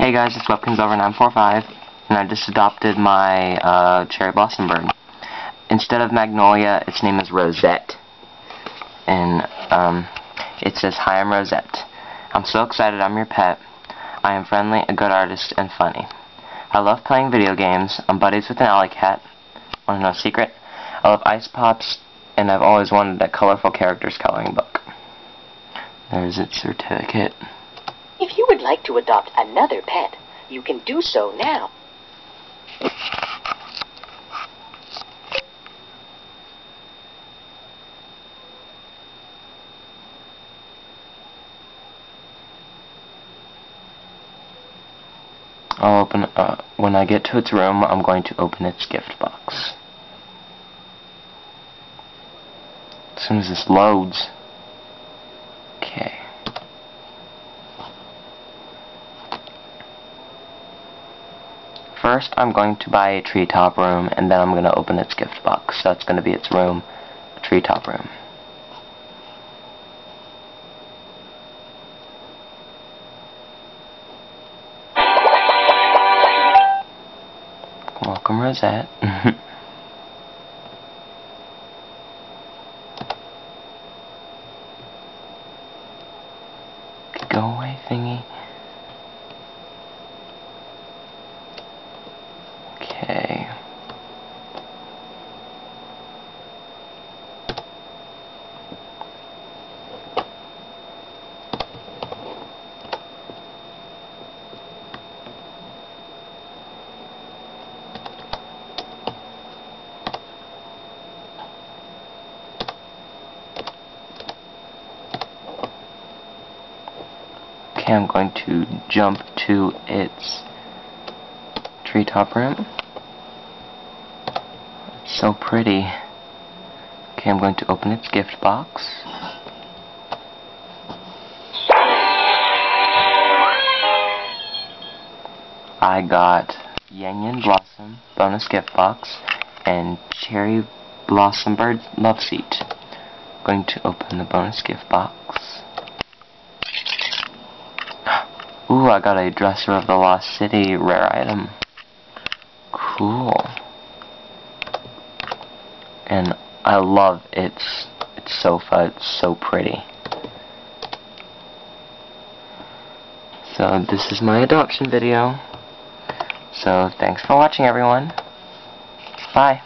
Hey guys, it's Webkins945, and I just adopted my cherry blossom bird. Instead of Magnolia, its name is Rosette, and it says, "Hi, I'm Rosette. I'm so excited I'm your pet. I am friendly, a good artist, and funny. I love playing video games. I'm buddies with an alley cat. Want to know a secret? I love ice pops, and I've always wanted a colorful characters coloring book." There's its certificate. If you would like to adopt another pet, you can do so now. I'll open, when I get to its room, I'm going to open its gift box. As soon as this loads. Okay. First, I'm going to buy a treetop room, and then I'm going to open its gift box. So that's going to be its room, a treetop room. Welcome, Rosette. Go away, thingy. Okay. Okay, I'm going to jump to its treetop room. It's so pretty. Okay, I'm going to open its gift box. I got Yanyan Blossom bonus gift box and Cherry Blossom Bird love seat. Going to open the bonus gift box. Ooh, I got a Dresser of the Lost City rare item. Cool. And I love its sofa. It's so pretty. So this is my adoption video. So thanks for watching, everyone. Bye.